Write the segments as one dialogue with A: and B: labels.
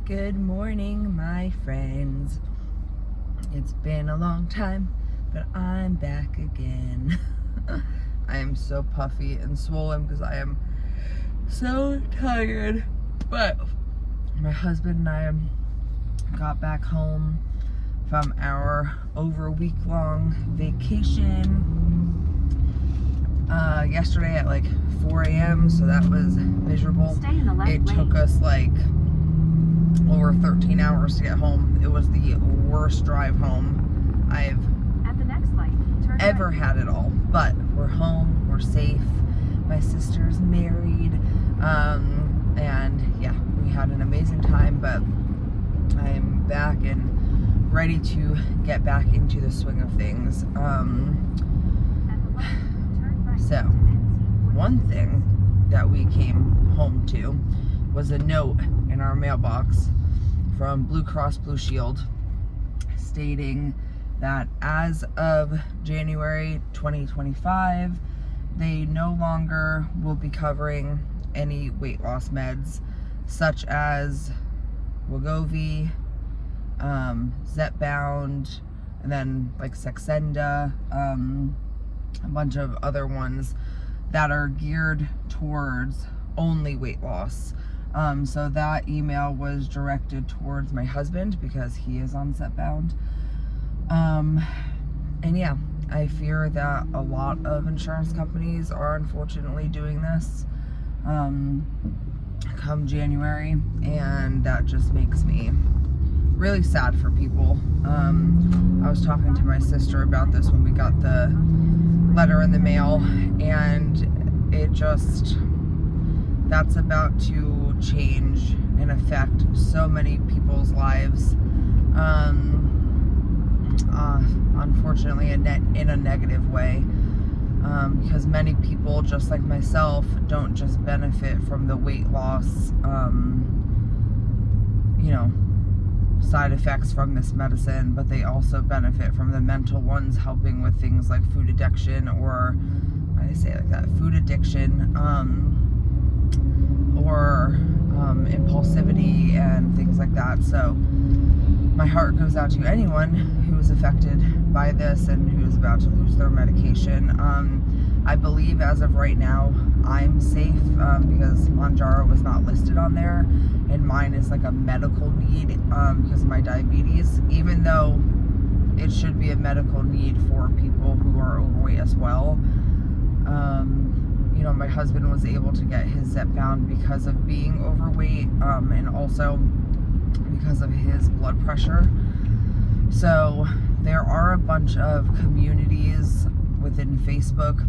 A: Good morning, my friends. It's been a long time, but I'm back again. I am so puffy and swollen because I am so tired. But my husband and I got back home from our over a week-long vacation yesterday at like 4 a.m. So that was miserable. It took us like over 13 hours to get home. It was the worst drive home I've ever had at all. But we're home, we're safe. My sister's married, and yeah, we had an amazing time. But I'm back and ready to get back into the swing of things. So one thing that we came home to was a note in our mailbox from Blue Cross Blue Shield stating that as of January 2025, they no longer will be covering any weight loss meds such as Wegovy, Zepbound, and then like Saxenda, a bunch of other ones that are geared towards only weight loss. So that email was directed towards my husband because he is on Zepbound. And yeah, I fear that a lot of insurance companies are unfortunately doing this come January, and that just makes me really sad for people. I was talking to my sister about this when we got the letter in the mail, and it just, that's about to change and affect so many people's lives, unfortunately in a negative way, because many people, just like myself, don't just benefit from the weight loss side effects from this medicine, but they also benefit from the mental ones, helping with things like food addiction, or why do I say it like that, food addiction, or impulsivity and things like that. So my heart goes out to anyone who is affected by this and who is about to lose their medication. I believe as of right now I'm safe, because Mounjaro was not listed on there, and mine is like a medical need because of my diabetes, even though it should be a medical need for people who are overweight as well. My husband was able to get his Zepbound because of being overweight, and also because of his blood pressure. So there are a bunch of communities within Facebook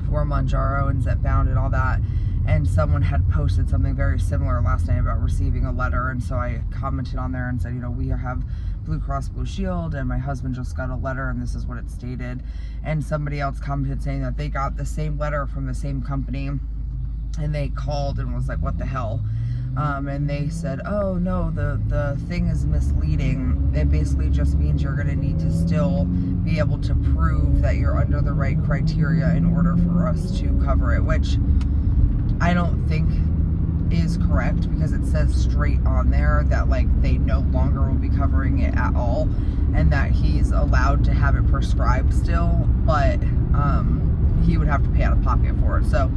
A: for Mounjaro and Zepbound and all that, and someone had posted something very similar last night about receiving a letter, and so I commented on there and said, we have Blue Cross Blue Shield, and my husband just got a letter, and this is what it stated. And somebody else commented saying that they got the same letter from the same company, and they called and was like, what the hell? And they said, oh no, the thing is misleading. It basically just means you're going to need to still be able to prove that you're under the right criteria in order for us to cover it, which I don't think is correct, because it says straight on there that like they no longer will be covering it at all, and that he's allowed to have it prescribed still, but he would have to pay out of pocket for it. So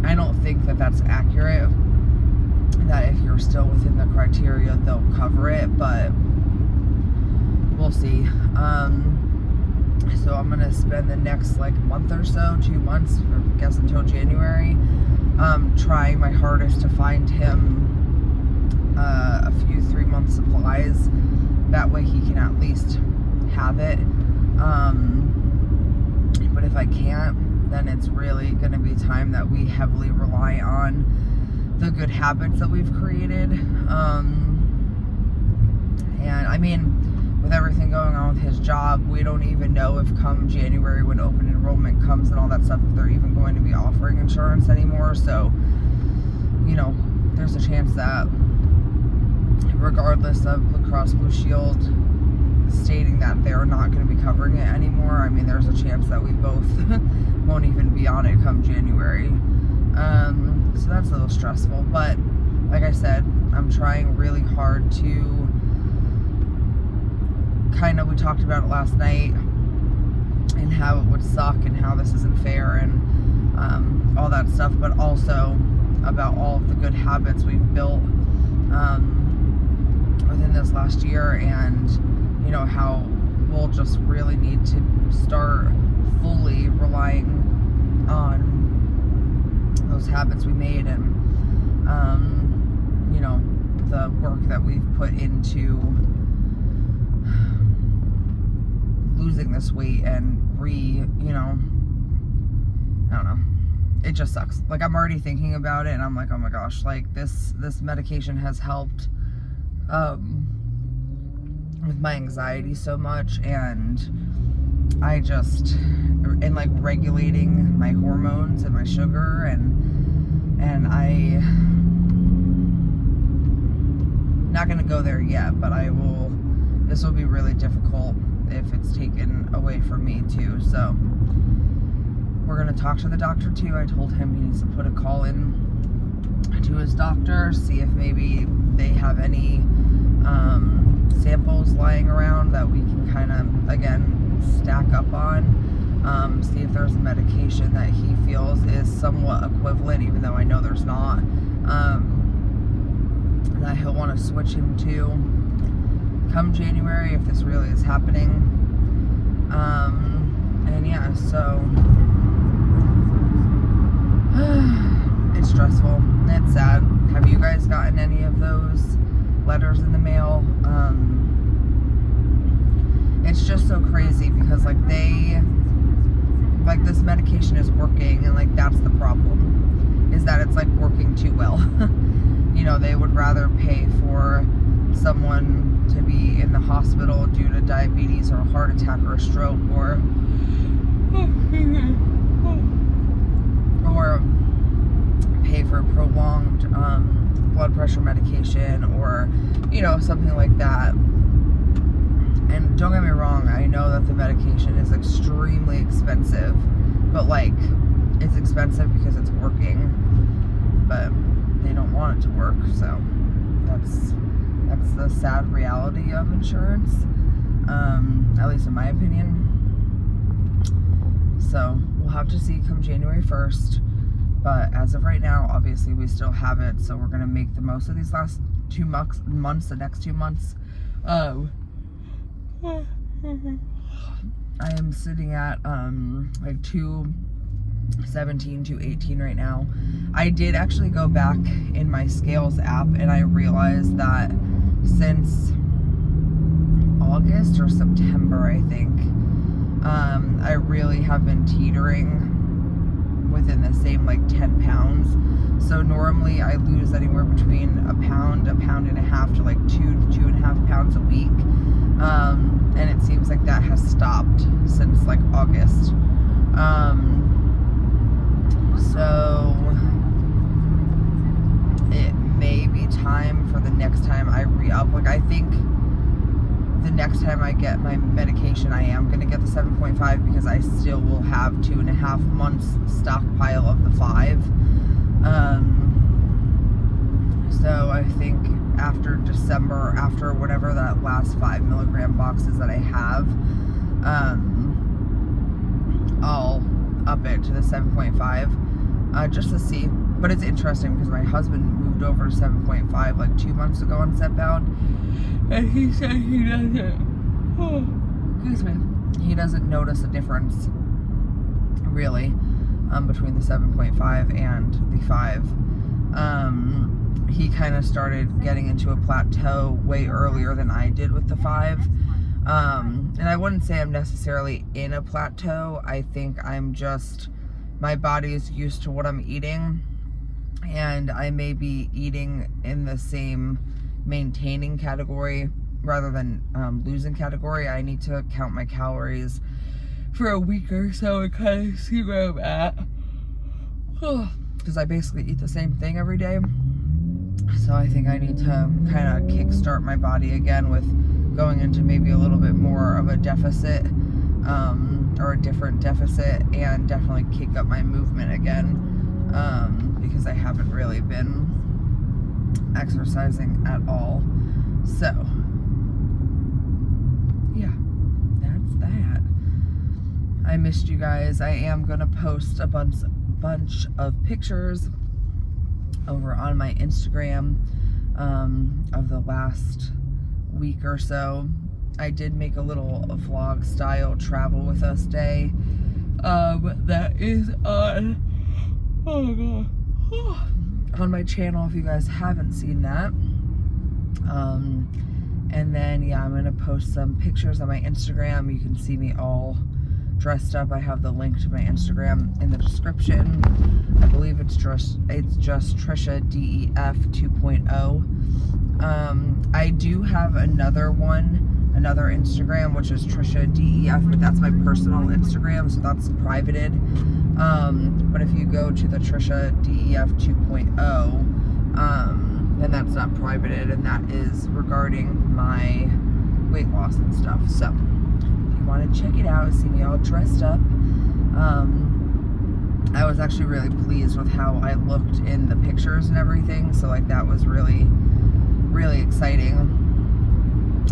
A: I don't think that that's accurate, that if you're still within the criteria they'll cover it, but we'll see. So I'm gonna spend the next like month or so, 2 months, I guess until January, trying my hardest to find him a few 3-month supplies. That way he can at least have it. But if I can't, then it's really gonna be time that we heavily rely on the good habits that we've created. And I mean, with everything going on with his job, we don't even know if come January, when open enrollment comes and all that stuff, if they're even going to be offering insurance anymore. So, there's a chance that regardless of Blue Cross Blue Shield stating that they're not going to be covering it anymore, I mean, there's a chance that we both won't even be on it come January. So that's a little stressful, but like I said, I'm trying really hard to kind of, we talked about it last night, and how it would suck and how this isn't fair and all that stuff, but also about all of the good habits we've built within this last year, and you know how we'll just really need to start fully relying on those habits we made, and you know, the work that we've put into losing this weight and you know, I don't know, it just sucks. Like, I'm already thinking about it and I'm like, oh my gosh, like this medication has helped with my anxiety so much, and I just, and like regulating my hormones and my sugar, and I, not gonna go there yet, but I will, this will be really difficult if it's taken away from me too. So we're gonna talk to the doctor too. I told him he needs to put a call in to his doctor, see if maybe they have any samples lying around that we can kind of, again, stack up on, see if there's a medication that he feels is somewhat equivalent, even though I know there's not, that he'll want to switch him to come January if this really is happening. And yeah, so it's stressful. It's sad. Have you guys gotten any of those letters in the mail? It's just so crazy because like this medication is working, and like that's the problem, is that it's like working too well. You know, they would rather pay for someone to be in the hospital due to diabetes or a heart attack or a stroke, or pay for prolonged blood pressure medication, or you know, something like that. And don't get me wrong, I know that the medication is extremely expensive, but like, it's expensive because it's working, but they don't want it to work. So that's the sad reality of insurance, at least in my opinion. So we'll have to see come January 1st, but as of right now, obviously we still have it, so we're gonna make the most of these last 2 months, the next 2 months. I am sitting at like 217, 218 right now. I did actually go back in my scales app, and I realized that since August or September, I think, I really have been teetering within the same like 10 pounds. So normally I lose anywhere between a pound and a half to like 2 to 2.5 pounds a week. And it seems like that has stopped since like August. So it may be time for the next time I re-up. Like, I think the next time I get my medication, I am going to get the 7.5, because I still will have 2.5 months stockpile of the 5. So I think after December, after whatever that last 5 milligram box is that I have, I'll up it to the 7.5, just to see. But it's interesting because my husband moved over to 7.5 like 2 months ago on Zepbound, and he said he doesn't, excuse me, he doesn't notice a difference really between the 7.5 and the 5. He kind of started getting into a plateau way earlier than I did with the 5. And I wouldn't say I'm necessarily in a plateau. I think I'm just, my body is used to what I'm eating, and I may be eating in the same maintaining category rather than losing category. I need to count my calories for a week or so and kind of see where I'm at, because I basically eat the same thing every day. So I think I need to kind of kickstart my body again with going into maybe a little bit more of a deficit, or a different deficit, and definitely kick up my movement again, because I haven't really been exercising at all. So yeah, that's that. I missed you guys. I am gonna post a bunch of pictures over on my Instagram of the last week or so. I did make a little vlog style travel with us day that is on on my channel if you guys haven't seen that. And then yeah, I'm gonna post some pictures on my Instagram. You can see me all dressed up. I have the link to my Instagram in the description. I believe it's just Trisha DEF 2.0. I do have another Instagram, which is Trisha DEF, but that's my personal Instagram, so that's privated. But if you go to the Trisha DEF 2.0, then that's not privated, and that is regarding my weight loss and stuff. So if you want to check it out, see me all dressed up. I was actually really pleased with how I looked in the pictures and everything, so like that was really, really exciting.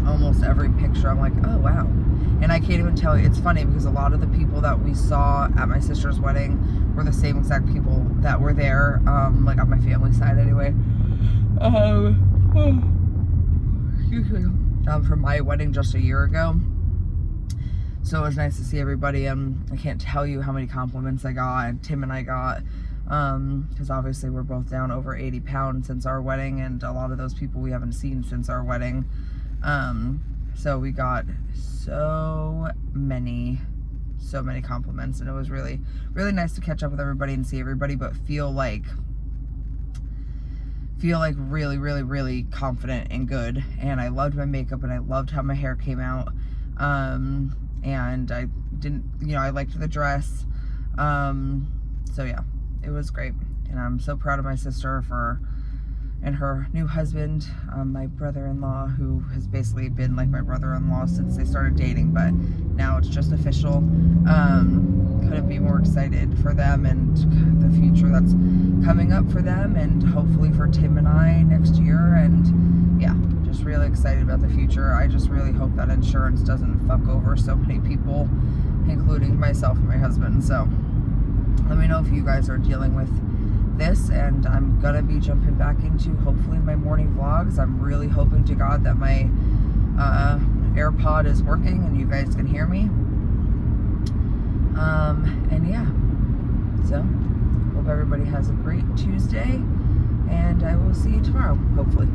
A: Almost every picture I'm like, oh wow. And I can't even tell you, it's funny because a lot of the people that we saw at my sister's wedding were the same exact people that were there, like on my family side anyway. From my wedding just a year ago. So it was nice to see everybody. I can't tell you how many compliments I got, and Tim and I got, because obviously we're both down over 80 pounds since our wedding, and a lot of those people we haven't seen since our wedding. So we got so many compliments, and it was really, really nice to catch up with everybody and see everybody, but feel like really, really, really confident and good. And I loved my makeup, and I loved how my hair came out. And I didn't, I liked the dress. So yeah, it was great. And I'm so proud of my sister and her new husband, my brother-in-law, who has basically been like my brother-in-law since they started dating, but now it's just official. Couldn't be more excited for them and the future that's coming up for them, and hopefully for Tim and I next year. And yeah, just really excited about the future. I just really hope that insurance doesn't fuck over so many people, including myself and my husband. So let me know if you guys are dealing with this, and I'm gonna be jumping back into hopefully my morning vlogs. I'm really hoping to God that my AirPod is working and you guys can hear me. And yeah, so hope everybody has a great Tuesday, and I will see you tomorrow, hopefully.